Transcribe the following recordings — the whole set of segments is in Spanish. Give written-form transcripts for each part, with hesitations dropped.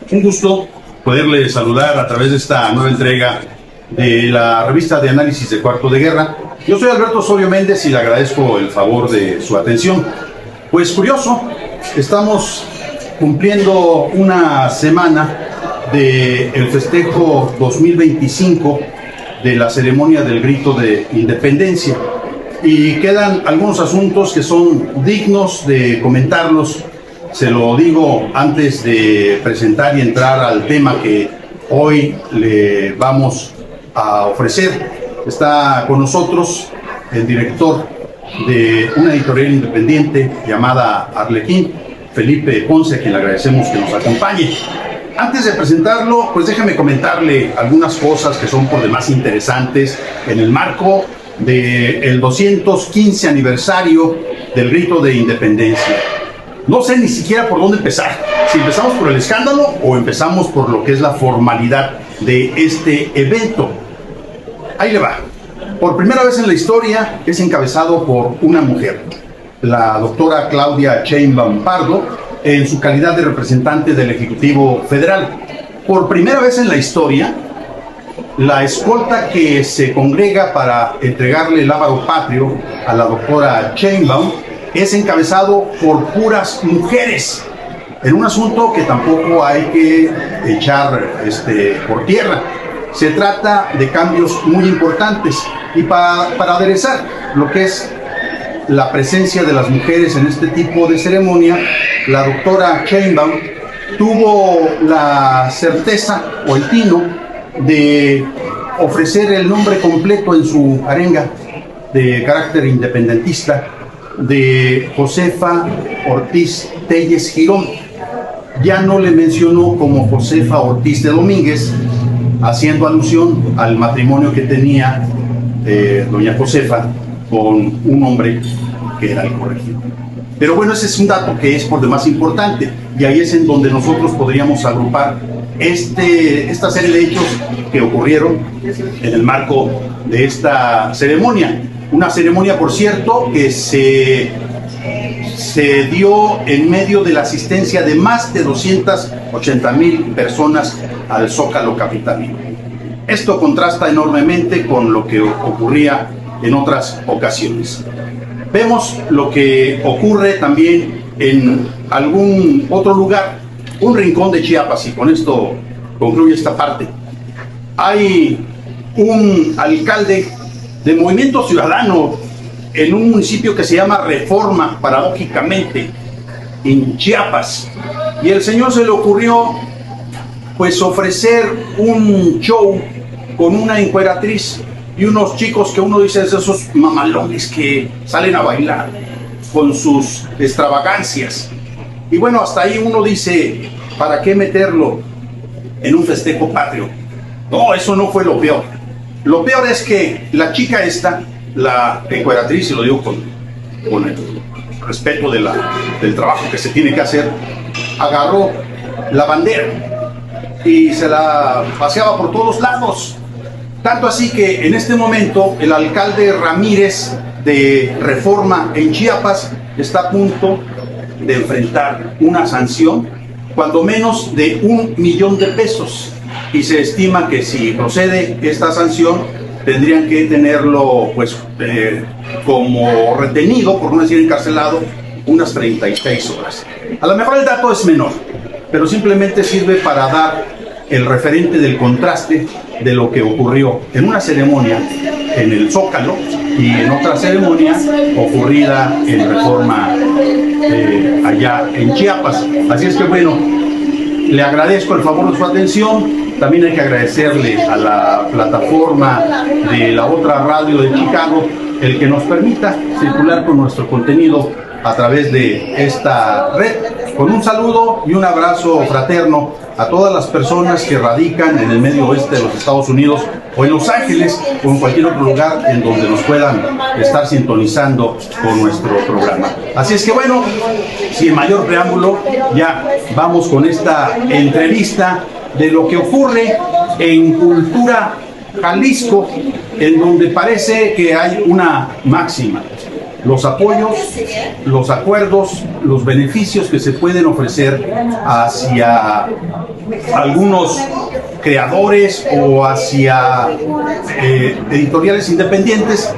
Un gusto poderle saludar a través de esta nueva entrega de la revista de análisis de Cuarto de Guerra. Yo soy Alberto Osorio Méndez y le agradezco el favor de su atención. Pues curioso, estamos cumpliendo una semana del festejo 2025 de la ceremonia del grito de independencia y quedan algunos asuntos que son dignos de comentarlos. Se lo digo antes de presentar y entrar al tema que hoy le vamos a ofrecer. Está con nosotros el director de una editorial independiente llamada Arlequín, Felipe Ponce, a quien le agradecemos que nos acompañe. Antes de presentarlo, pues déjame comentarle algunas cosas que son por demás interesantes en el marco del 215 aniversario del grito de independencia. No sé ni siquiera por dónde empezar, si empezamos por el escándalo o empezamos por lo que es la formalidad de este evento. Ahí le va. Por primera vez en la historia es encabezado por una mujer, la doctora Claudia Sheinbaum Pardo, en su calidad de representante del Ejecutivo Federal. Por primera vez en la historia, la escolta que se congrega para entregarle el lábaro patrio a la doctora Sheinbaum es encabezado por puras mujeres, en un asunto que tampoco hay que echar por tierra. Se trata de cambios muy importantes y para aderezar lo que es la presencia de las mujeres en este tipo de ceremonia, la doctora Sheinbaum tuvo la certeza o el tino de ofrecer el nombre completo en su arenga de carácter independentista de Josefa Ortiz Telles Girón. Ya no le mencionó como Josefa Ortiz de Domínguez, haciendo alusión al matrimonio que tenía doña Josefa con un hombre que era el corregidor. Pero bueno, ese es un dato que es por demás importante, y ahí es en donde nosotros podríamos agrupar esta serie de hechos que ocurrieron en el marco de esta ceremonia. Una ceremonia, por cierto, que se dio en medio de la asistencia de más de 280,000 personas al Zócalo capitalino. Esto contrasta enormemente con lo que ocurría en otras ocasiones. Vemos lo que ocurre también en algún otro lugar, un rincón de Chiapas, y con esto concluye esta parte. Hay un alcalde de Movimiento Ciudadano en un municipio que se llama Reforma, paradójicamente, en Chiapas, y el señor se le ocurrió pues ofrecer un show con una encueratriz y unos chicos que uno dice es de esos mamalones que salen a bailar con sus extravagancias. Y bueno, hasta ahí uno dice, ¿para qué meterlo en un festejo patrio? No, eso no fue lo peor. Lo peor es que la chica esta, la encueratriz, y lo digo con el respeto del trabajo que se tiene que hacer, agarró la bandera y se la paseaba por todos lados. Tanto así que en este momento el alcalde Ramírez de Reforma en Chiapas está a punto de enfrentar una sanción, cuando menos de 1,000,000 de pesos. Y se estima que si procede esta sanción, tendrían que tenerlo pues como retenido, por no decir encarcelado, unas 36 horas. A lo mejor el dato es menor, pero simplemente sirve para dar el referente del contraste de lo que ocurrió en una ceremonia en el Zócalo y en otra ceremonia ocurrida en Reforma allá en Chiapas. Así es que bueno, le agradezco el favor de su atención. También hay que agradecerle a la plataforma de la otra radio de Chicago el que nos permita circular con nuestro contenido a través de esta red. Con un saludo y un abrazo fraterno a todas las personas que radican en el medio oeste de los Estados Unidos o en Los Ángeles o en cualquier otro lugar en donde nos puedan estar sintonizando con nuestro programa. Así es que bueno, sin mayor preámbulo, ya vamos con esta entrevista de lo que ocurre en Cultura Jalisco, en donde parece que hay una máxima. los apoyos, los acuerdos, los beneficios que se pueden ofrecer hacia algunos creadores o hacia editoriales independientes,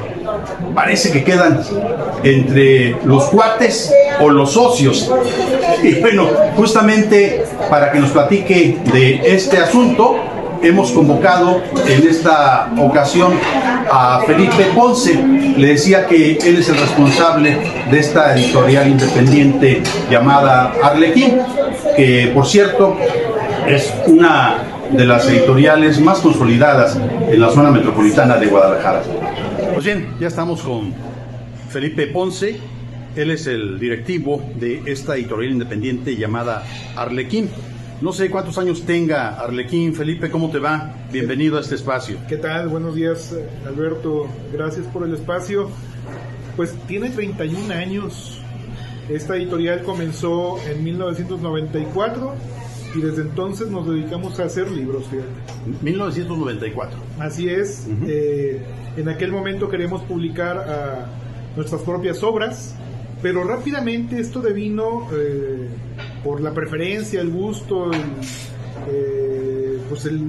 parece que quedan entre los cuates o los socios. Y bueno, justamente para que nos platique de este asunto, hemos convocado en esta ocasión a Felipe Ponce. Le decía que él es el responsable de esta editorial independiente llamada Arlequín, que por cierto es una de las editoriales más consolidadas en la zona metropolitana de Guadalajara. Pues bien, ya estamos con Felipe Ponce. Él es el directivo de esta editorial independiente llamada Arlequín. No sé cuántos años tenga Arlequín. Felipe, ¿cómo te va? Bienvenido a este espacio. ¿Qué tal? Buenos días, Alberto. Gracias por el espacio. Pues tiene 31 años. Esta editorial comenzó en 1994 y desde entonces nos dedicamos a hacer libros, fíjate. 1994. Así es. En aquel momento queríamos publicar nuestras propias obras, pero rápidamente esto devino por la preferencia, el gusto,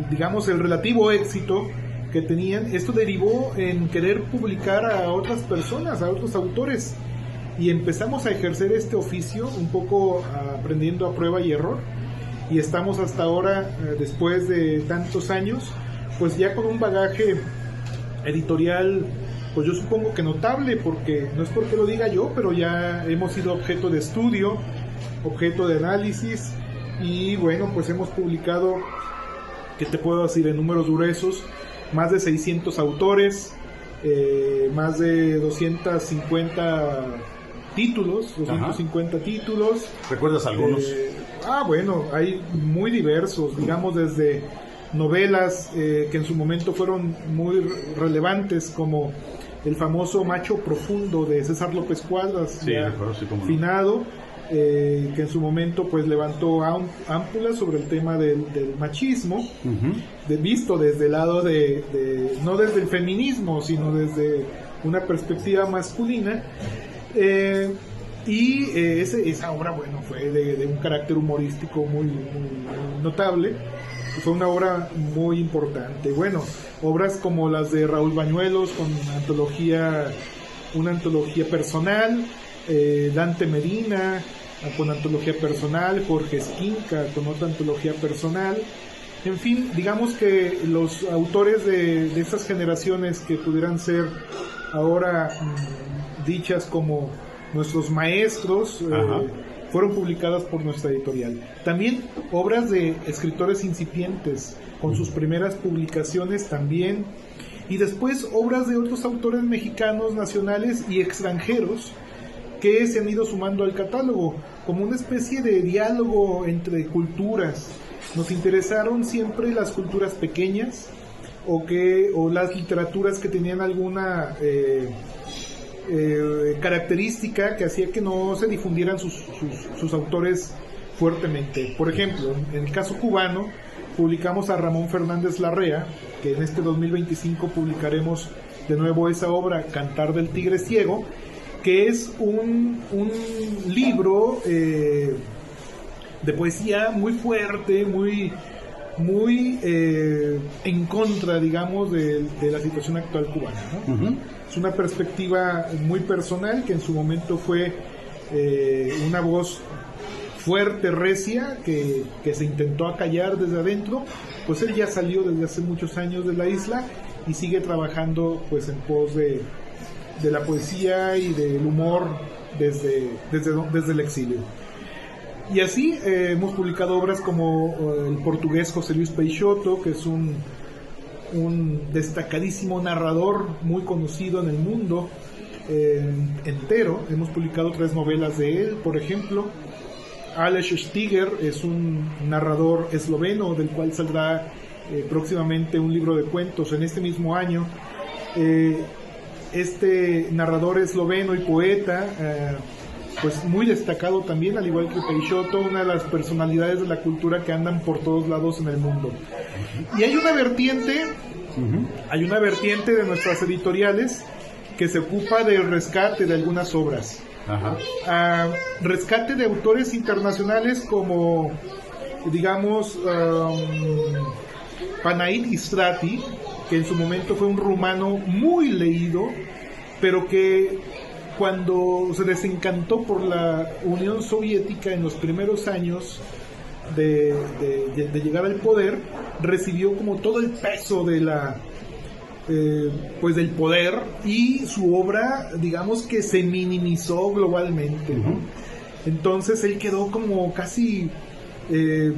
digamos el relativo éxito que tenían. Esto derivó en querer publicar a otras personas, a otros autores, y empezamos a ejercer este oficio un poco aprendiendo a prueba y error, y estamos hasta ahora, después de tantos años, pues ya con un bagaje editorial, pues yo supongo que notable, porque no es porque lo diga yo, pero ya hemos sido objeto de estudio, objeto de análisis, y bueno, pues hemos publicado, ¿qué te puedo decir? En números gruesos, más de 600 autores, más de 250 títulos, 250 títulos. ¿Recuerdas algunos? Bueno, hay muy diversos, digamos desde novelas que en su momento fueron muy relevantes, como el famoso Macho Profundo de César López Cuadras, sí, finado, que en su momento pues levantó ámpulas sobre el tema del machismo, visto desde el lado no desde el feminismo, sino desde una perspectiva masculina. Esa obra, bueno, fue de un carácter humorístico muy notable. Fue una obra muy importante. Bueno, obras como las de Raúl Bañuelos con una antología personal, Dante Medina con antología personal, Jorge Esquinca con otra antología personal. En fin, digamos que los autores de estas generaciones que pudieran ser ahora dichas como nuestros maestros, fueron publicadas por nuestra editorial. También obras de escritores incipientes, con sus primeras publicaciones también, y después obras de otros autores mexicanos, nacionales y extranjeros, que se han ido sumando al catálogo, como una especie de diálogo entre culturas. Nos interesaron siempre las culturas pequeñas, o las literaturas que tenían alguna característica que hacía que no se difundieran sus autores fuertemente. Por ejemplo, en el caso cubano, publicamos a Ramón Fernández Larrea, que en este 2025 publicaremos de nuevo esa obra, Cantar del Tigre Ciego, que es un libro de poesía muy fuerte, muy en contra, digamos, de la situación actual cubana, ¿no? Es una perspectiva muy personal, que en su momento fue una voz fuerte, recia, que se intentó acallar desde adentro. Pues él ya salió desde hace muchos años de la isla y sigue trabajando pues en pos de la poesía y del humor desde el exilio. Y así hemos publicado obras como el portugués José Luis Peixoto, que es un destacadísimo narrador muy conocido en el mundo entero. Hemos publicado 3 novelas de él, por ejemplo. Aleš Stiger es un narrador esloveno, del cual saldrá próximamente un libro de cuentos en este mismo año. Este narrador esloveno y poeta, pues muy destacado también, al igual que Peixoto, una de las personalidades de la cultura que andan por todos lados en el mundo. Y hay una vertiente de nuestras editoriales que se ocupa del rescate de algunas obras. Rescate de autores internacionales como, digamos, Panaid Istrati, que en su momento fue un rumano muy leído, pero que cuando se desencantó por la Unión Soviética en los primeros años de llegar al poder, recibió como todo el peso de pues del poder, y su obra, digamos que se minimizó globalmente, ¿no? Entonces él quedó como casi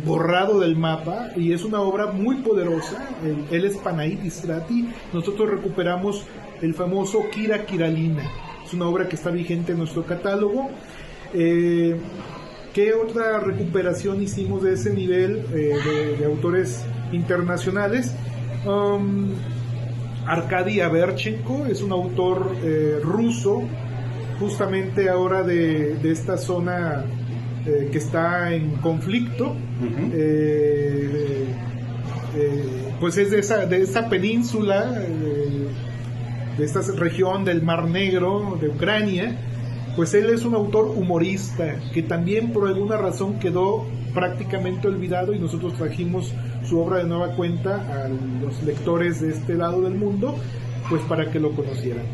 borrado del mapa, y es una obra muy poderosa. Él es Panaid Istrati. Nosotros recuperamos el famoso Kira Kiralina, es una obra que está vigente en nuestro catálogo. ¿Qué otra recuperación hicimos de ese nivel de autores internacionales? Arkady Averchenko es un autor ruso, justamente ahora de esta zona que está en conflicto. Pues es de esa península, de esta región del Mar Negro, de Ucrania. Pues él es un autor humorista que también por alguna razón quedó prácticamente olvidado, y nosotros trajimos su obra de nueva cuenta a los lectores de este lado del mundo, pues para que lo conocieran.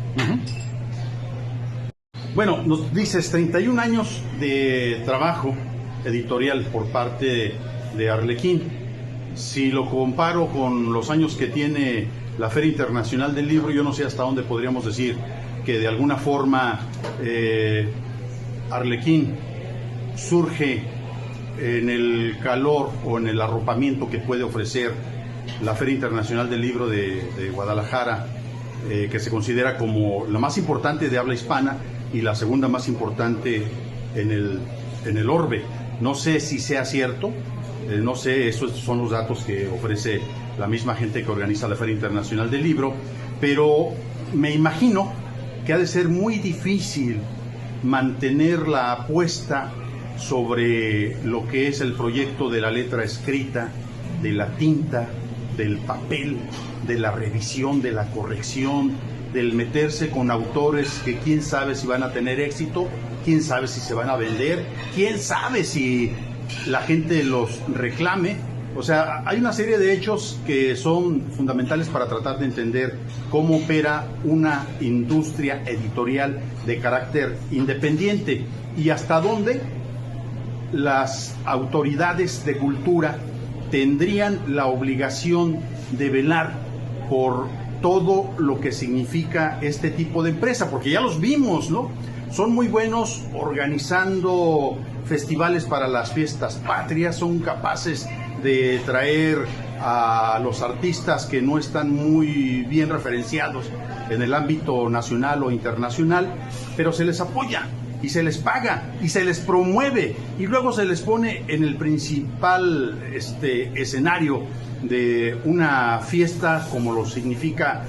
Bueno, nos dices 31 años de trabajo editorial por parte de Arlequín. Si lo comparo con los años que tiene la Feria Internacional del Libro, yo no sé hasta dónde podríamos decir que de alguna forma Arlequín surge en el calor o en el arropamiento que puede ofrecer la Feria Internacional del Libro de Guadalajara, que se considera como la más importante de habla hispana y la segunda más importante en el orbe. No sé si sea cierto, no sé, esos son los datos que ofrece la misma gente que organiza la Feria Internacional del Libro, pero me imagino que ha de ser muy difícil mantener la apuesta sobre lo que es el proyecto de la letra escrita, de la tinta, del papel, de la revisión, de la corrección, del meterse con autores que quién sabe si van a tener éxito, quién sabe si se van a vender, quién sabe si la gente los reclame. O sea, hay una serie de hechos que son fundamentales para tratar de entender cómo opera una industria editorial de carácter independiente y hasta dónde las autoridades de cultura tendrían la obligación de velar por todo lo que significa este tipo de empresa, porque ya los vimos, ¿no? Son muy buenos organizando festivales para las fiestas patrias, son capaces de traer a los artistas que no están muy bien referenciados en el ámbito nacional o internacional, pero se les apoya y se les paga y se les promueve y luego se les pone en el principal escenario de una fiesta como lo significa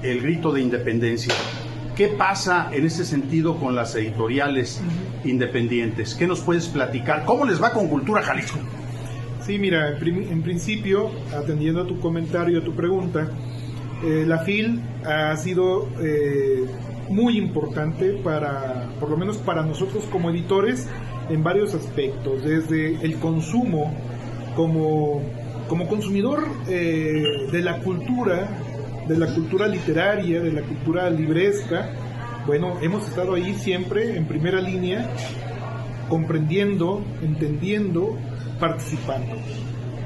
el Grito de Independencia. ¿Qué pasa en ese sentido con las editoriales independientes? ¿Qué nos puedes platicar? ¿Cómo les va con Cultura Jalisco? Sí, mira, en principio, atendiendo a tu comentario, a tu pregunta, la FIL ha sido muy importante por lo menos para nosotros como editores, en varios aspectos, desde el consumo, como consumidor de la cultura literaria, de la cultura libresca. Bueno, hemos estado ahí siempre en primera línea, comprendiendo, entendiendo, participando.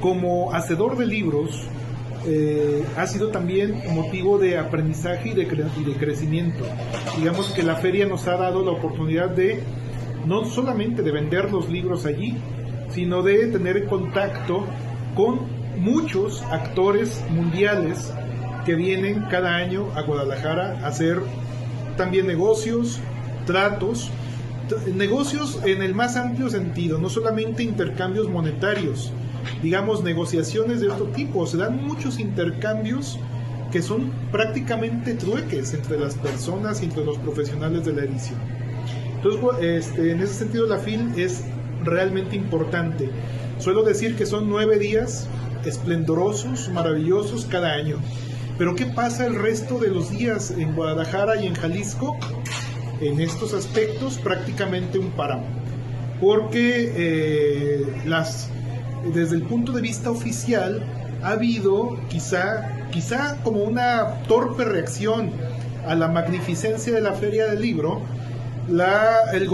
Como hacedor de libros, ha sido también motivo de aprendizaje y de crecimiento. Digamos que la feria nos ha dado la oportunidad de no solamente de vender los libros allí, sino de tener contacto con muchos actores mundiales que vienen cada año a Guadalajara a hacer también negocios, tratos, negocios en el más amplio sentido, no solamente intercambios monetarios, digamos negociaciones de otro tipo. Se dan muchos intercambios que son prácticamente trueques entre las personas y entre los profesionales de la edición. Entonces, en ese sentido la FIL es realmente importante. Suelo decir que son 9 días esplendorosos, maravillosos cada año, Pero ¿qué pasa el resto de los días en Guadalajara y en Jalisco? En estos aspectos prácticamente un páramo, porque desde el punto de vista oficial ha habido quizá como una torpe reacción a la magnificencia de la Feria del Libro. Los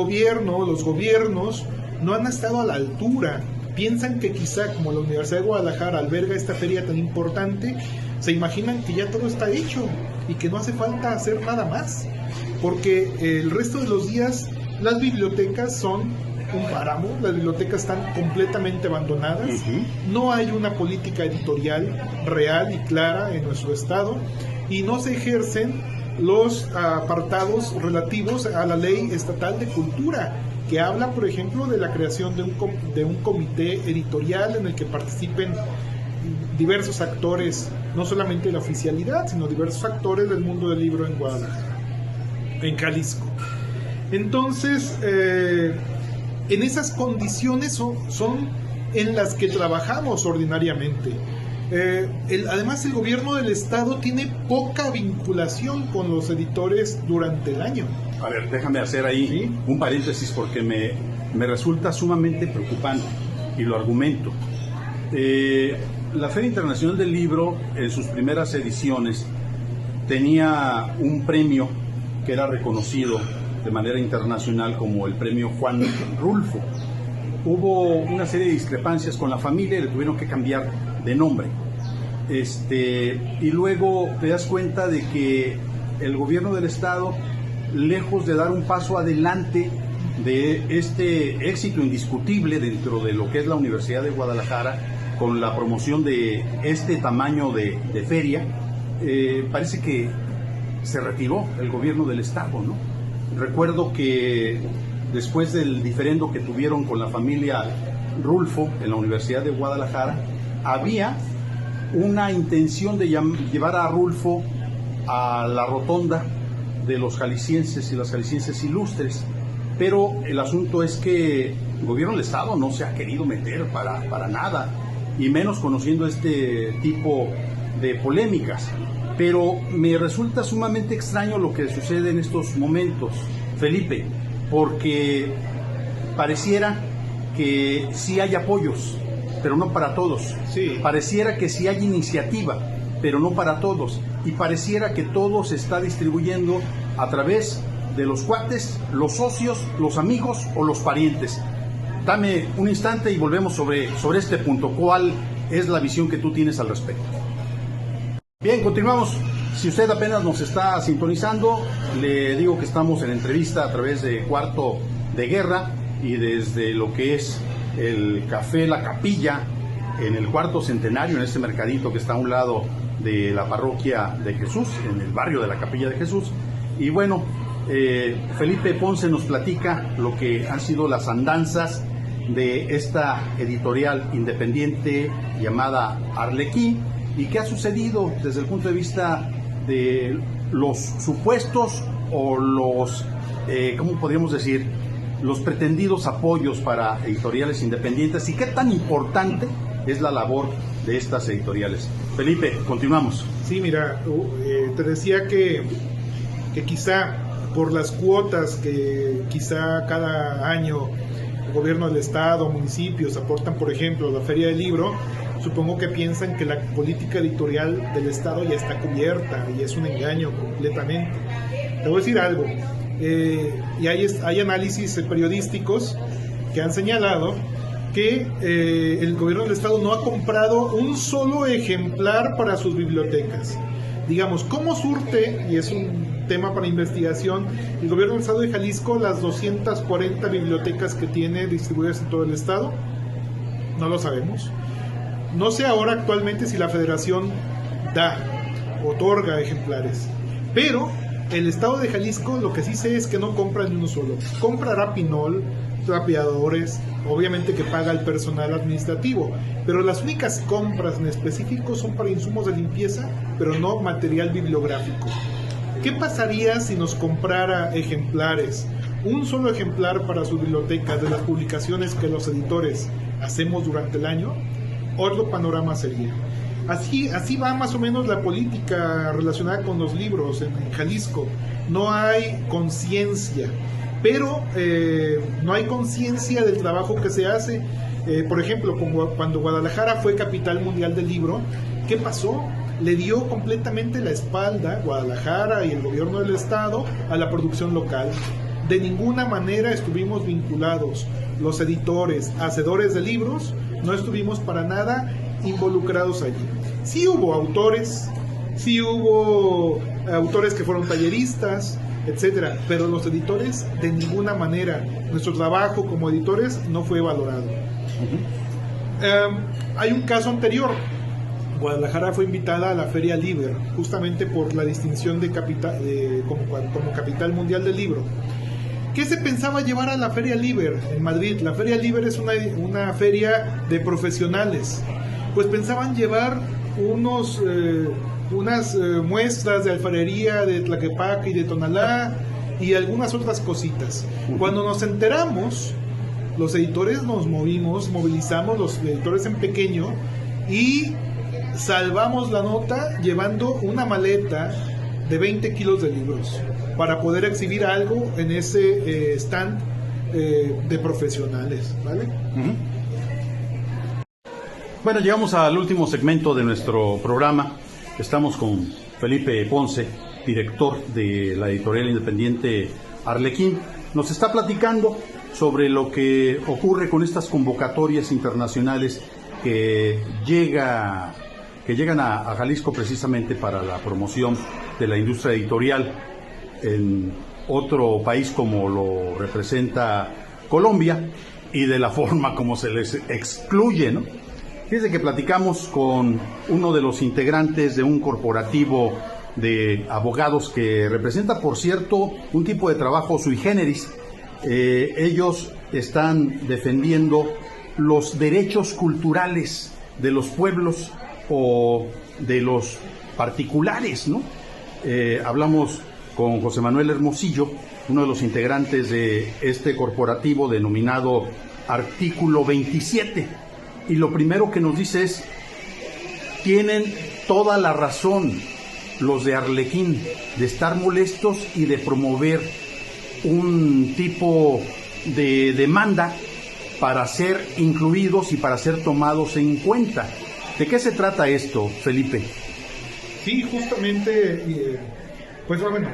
gobiernos no han estado a la altura. Piensan que quizá, como la Universidad de Guadalajara alberga esta feria tan importante, se imaginan que ya todo está hecho y que no hace falta hacer nada más, porque el resto de los días las bibliotecas son un páramo, las bibliotecas están completamente abandonadas, no hay una política editorial real y clara en nuestro estado, y no se ejercen los apartados relativos a la ley estatal de cultura, que habla, por ejemplo, de la creación de un comité editorial en el que participen diversos actores, no solamente de la oficialidad, sino diversos actores del mundo del libro en Guadalajara, en Jalisco. Entonces, en esas condiciones son en las que trabajamos ordinariamente. Además, el gobierno del estado tiene poca vinculación con los editores durante el año. A ver, déjame hacer ahí un paréntesis porque me resulta sumamente preocupante y lo argumento. La Feria Internacional del Libro, en sus primeras ediciones, tenía un premio que era reconocido de manera internacional como el premio Juan Rulfo. Hubo una serie de discrepancias con la familia y le tuvieron que cambiar de nombre. Y luego te das cuenta de que el gobierno del estado, lejos de dar un paso adelante de este éxito indiscutible dentro de lo que es la Universidad de Guadalajara, con la promoción de este tamaño de feria, parece que se retiró el gobierno del estado, ¿no? Recuerdo que después del diferendo que tuvieron con la familia Rulfo en la Universidad de Guadalajara, había una intención de llevar a Rulfo a la rotonda de los jaliscienses y las jaliscienses ilustres, pero el asunto es que el gobierno del estado no se ha querido meter para nada, y menos conociendo este tipo de polémicas. Pero me resulta sumamente extraño lo que sucede en estos momentos, Felipe, porque pareciera que sí hay apoyos, pero no para todos. Sí. Pareciera que sí hay iniciativa, pero no para todos. Y pareciera que todo se está distribuyendo a través de los cuates, los socios, los amigos o los parientes. Dame un instante y volvemos sobre este punto. ¿Cuál es la visión que tú tienes al respecto? Bien, continuamos. Si usted apenas nos está sintonizando, le digo que estamos en entrevista a través de Cuarto de Guerra y desde lo que es el Café La Capilla, en el Cuarto Centenario, en este mercadito que está a un lado de la Parroquia de Jesús, en el barrio de la Capilla de Jesús. Y bueno, Felipe Ponce nos platica lo que han sido las andanzas de esta editorial independiente llamada Arlequín, y qué ha sucedido desde el punto de vista de los supuestos o los, ¿cómo podríamos decir?, los pretendidos apoyos para editoriales independientes, y qué tan importante es la labor de estas editoriales. Felipe, continuamos. Sí, mira, te decía que quizá por las cuotas que quizá cada año el gobierno del estado, municipios aportan, por ejemplo, la Feria del Libro, supongo que piensan que la política editorial del estado ya está cubierta, y es un engaño completamente. Te voy a decir algo, y hay análisis periodísticos que han señalado que el gobierno del estado no ha comprado un solo ejemplar para sus bibliotecas. Digamos, ¿cómo surte? Y es un tema para investigación el gobierno del estado de Jalisco las 240 bibliotecas que tiene distribuidas en todo el estado. No lo sabemos. No sé ahora actualmente si la federación otorga ejemplares, pero el estado de Jalisco lo que sí sé es que no compra ni uno solo. Comprará pinol, trapeadores, obviamente que paga el personal administrativo, pero las únicas compras en específico son para insumos de limpieza, pero no material bibliográfico. ¿Qué pasaría si nos comprara ejemplares? Un solo ejemplar para sus bibliotecas de las publicaciones que los editores hacemos durante el año. Otro panorama sería. Así va más o menos la política relacionada con los libros en Jalisco. No hay conciencia, pero no hay conciencia del trabajo que se hace. Por ejemplo, cuando Guadalajara fue capital mundial del libro, ¿qué pasó? Le dio completamente la espalda Guadalajara y el gobierno del estado a la producción local. De ninguna manera estuvimos vinculados. Los editores, hacedores de libros, no estuvimos para nada involucrados allí. Sí hubo autores que fueron talleristas, etcétera, pero los editores de ninguna manera. Nuestro trabajo como editores no fue valorado. Hay un caso anterior. Guadalajara fue invitada a la Feria Liber, justamente por la distinción de como capital mundial del libro. ¿Qué se pensaba llevar a la Feria Liber en Madrid? La Feria Liber es una feria de profesionales. Pues pensaban llevar unas muestras de alfarería de Tlaquepaque y de Tonalá y algunas otras cositas. Cuando nos enteramos, los editores nos movilizamos, los editores en pequeño, y salvamos la nota llevando una maleta de 20 kilos de libros para poder exhibir algo en ese stand de profesionales, ¿vale? Bueno, llegamos al último segmento de nuestro programa. Estamos con Felipe Ponce, director de la editorial independiente Arlequín. Nos está platicando sobre lo que ocurre con estas convocatorias internacionales que llegan a Jalisco precisamente para la promoción de la industria editorial en otro país como lo representa Colombia y de la forma como se les excluye, ¿no? Fíjense que platicamos con uno de los integrantes de un corporativo de abogados que representa, por cierto, un tipo de trabajo sui generis. Ellos están defendiendo los derechos culturales de los pueblos o de los particulares, ¿no? Hablamos con José Manuel Hermosillo, uno de los integrantes de este corporativo denominado Artículo 27. Y lo primero que nos dice es: tienen toda la razón los de Arlequín de estar molestos y de promover un tipo de demanda para ser incluidos y para ser tomados en cuenta. ¿De qué se trata esto, Felipe? Sí, justamente, pues bueno,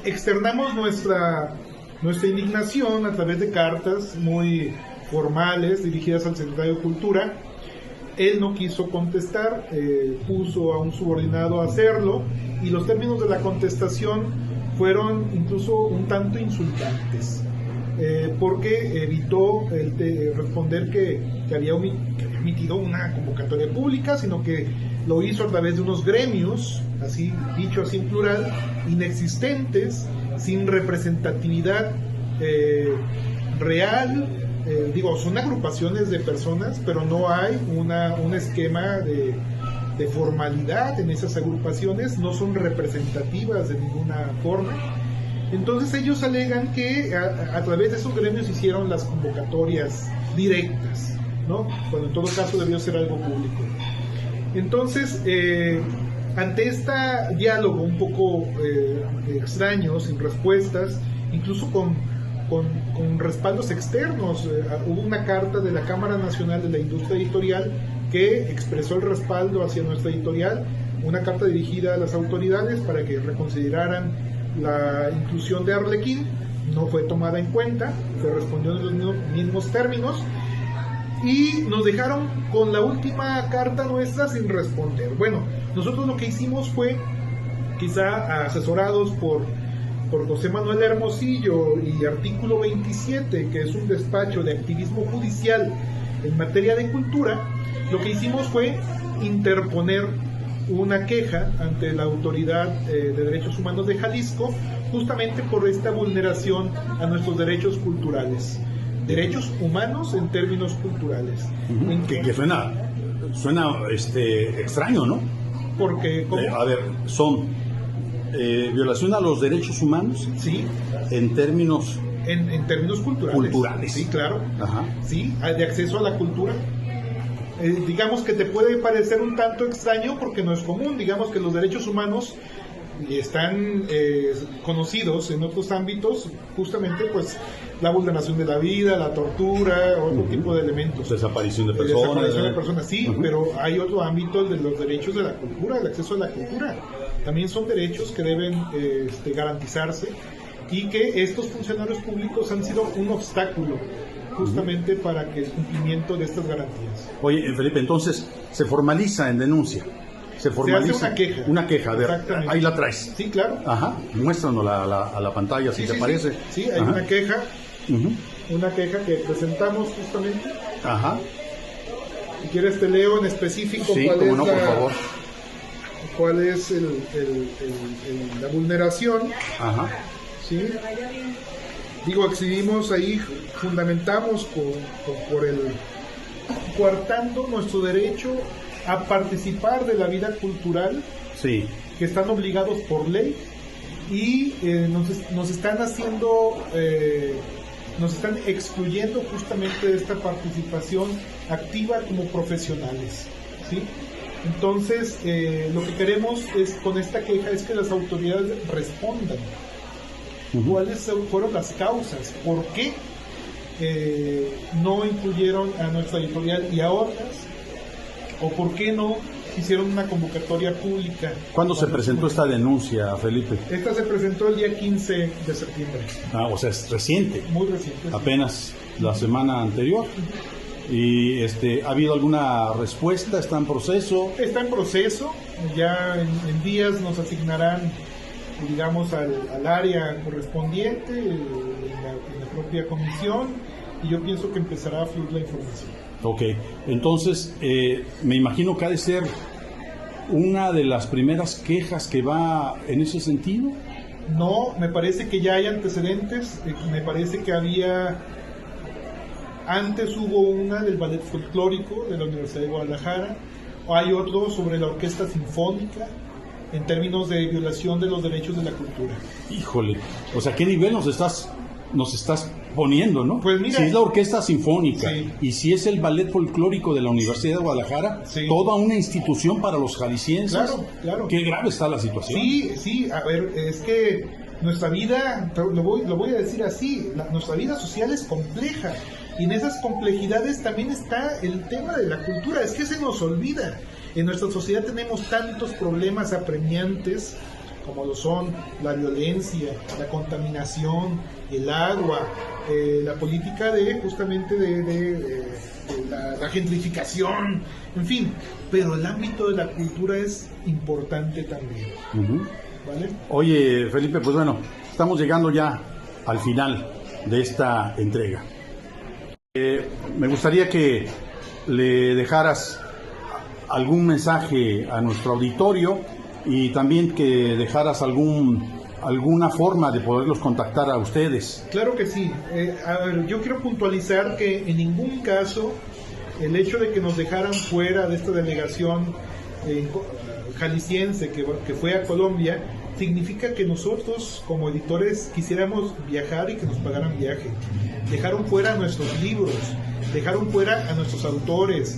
externamos nuestra indignación a través de cartas muy formales dirigidas al secretario de Cultura. Él no quiso contestar, puso a un subordinado a hacerlo, y los términos de la contestación fueron incluso un tanto insultantes, porque evitó responder que había emitido una convocatoria pública, sino que lo hizo a través de unos gremios, así dicho así en plural, inexistentes, sin representatividad real. Son agrupaciones de personas, pero no hay un esquema de formalidad en esas agrupaciones, no son representativas de ninguna forma. Entonces ellos alegan que a través de esos gremios hicieron las convocatorias directas, ¿no? Cuando en todo caso debió ser algo público. Entonces, ante este diálogo un poco extraño, sin respuestas, incluso con respaldos externos, hubo una carta de la Cámara Nacional de la Industria Editorial que expresó el respaldo hacia nuestra editorial, una carta dirigida a las autoridades para que reconsideraran la inclusión de Arlequín. No fue tomada en cuenta, se respondió en los mismos términos y nos dejaron con la última carta nuestra sin responder. Bueno, nosotros lo que hicimos fue, quizá asesorados por José Manuel Hermosillo y Artículo 27, que es un despacho de activismo judicial en materia de cultura, lo que hicimos fue interponer una queja ante la Autoridad de Derechos Humanos de Jalisco, justamente por esta vulneración a nuestros derechos culturales. Derechos humanos en términos culturales. Que suena extraño, ¿no? Porque, a ver, son violación a los derechos humanos. Sí. En términos culturales. Culturales. Sí, claro. Ajá. Sí, de acceso a la cultura. digamos que te puede parecer un tanto extraño porque no es común. Digamos que los derechos humanos están conocidos en otros ámbitos, justamente pues la vulneración de la vida, la tortura, otro tipo de elementos. Desaparición de personas. Sí, pero hay otro ámbito, el de los derechos de la cultura, el acceso a la cultura. También son derechos que deben garantizarse, y que estos funcionarios públicos han sido un obstáculo justamente para que el cumplimiento de estas garantías. Oye, Felipe, entonces se formaliza en denuncia. Se formaliza una queja. Una queja, a ver, ahí la traes. Sí, claro. Ajá, muéstranos a la pantalla si te parece. Sí, hay una queja. Una queja que presentamos justamente. Ajá. Si quieres te leo en específico por favor. Cuál es la vulneración. Ajá. ¿Sí? Digo, exhibimos ahí, fundamentamos por el coartando nuestro derecho a participar de la vida cultural, sí, que están obligados por ley, y nos están haciendo, nos están excluyendo justamente de esta participación activa como profesionales, ¿sí? Entonces, lo que queremos con esta queja es que las autoridades respondan. ¿Cuáles fueron las causas? ¿Por qué no incluyeron a nuestra editorial y a otras? ¿O por qué no hicieron una convocatoria pública? ¿Cuándo se presentó esta denuncia, Felipe? Esta se presentó el día 15 de septiembre. Ah, o sea, es reciente. Muy reciente. Apenas la semana anterior. ¿Y ha habido alguna respuesta? ¿Está en proceso? Está en proceso. Ya en días nos asignarán, digamos, al área correspondiente, en la propia comisión, y yo pienso que empezará a fluir la información. Ok, entonces me imagino que ha de ser una de las primeras quejas que va en ese sentido. No, me parece que ya hay antecedentes. Me parece que antes hubo una del ballet folclórico de la Universidad de Guadalajara, hay otro sobre la orquesta sinfónica, en términos de violación de los derechos de la cultura. Híjole, o sea, ¿qué nivel nos estás poniendo, no? Pues mira, si es la orquesta sinfónica, sí, y si es el ballet folclórico de la Universidad de Guadalajara, sí, toda una institución para los jaliscienses. Claro, claro. Qué grave está la situación. Sí, a ver, es que nuestra vida, lo voy a decir así, nuestra vida social es compleja, y en esas complejidades también está el tema de la cultura. Es que se nos olvida. En nuestra sociedad tenemos tantos problemas apremiantes, como lo son la violencia, la contaminación, el agua, la política de la gentrificación, en fin, pero el ámbito de la cultura es importante también. ¿Vale? Oye, Felipe, pues bueno, estamos llegando ya al final de esta entrega. Me gustaría que le dejaras algún mensaje a nuestro auditorio, y también que dejaras alguna forma de poderlos contactar a ustedes. Claro que sí. A ver, yo quiero puntualizar que en ningún caso el hecho de que nos dejaran fuera de esta delegación jalisciense que fue a Colombia significa que nosotros como editores quisiéramos viajar y que nos pagaran viaje. Dejaron fuera nuestros libros, dejaron fuera a nuestros autores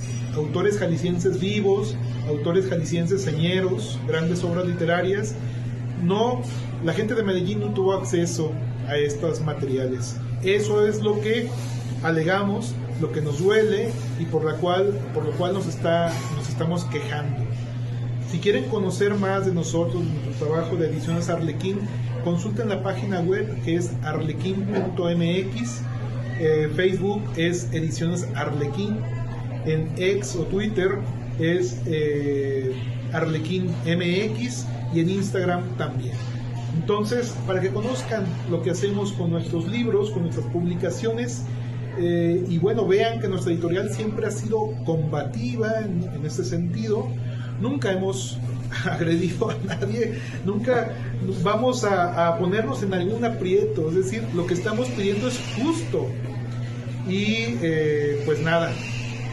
jaliscienses vivos, autores jaliscienses señeros, grandes obras literarias. No, la gente de Medellín no tuvo acceso a estos materiales. Eso es lo que alegamos, lo que nos duele, y por lo cual nos estamos quejando. Si quieren conocer más de nosotros, de nuestro trabajo de Ediciones Arlequín, consulten la página web, que es arlequín.mx. Facebook es Ediciones Arlequín. En X o Twitter es Arlequín MX, y en Instagram también. Entonces, para que conozcan lo que hacemos con nuestros libros, con nuestras publicaciones, y bueno, vean que nuestra editorial siempre ha sido combativa en este sentido. Nunca hemos agredido a nadie, nunca vamos a ponernos en algún aprieto. Es decir, lo que estamos pidiendo es justo. Y pues nada,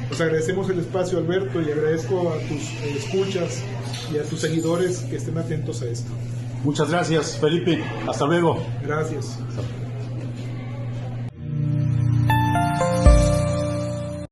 pues agradecemos el espacio, Alberto, y agradezco a tus escuchas y a tus seguidores que estén atentos a esto. Muchas gracias, Felipe. Hasta luego. Gracias.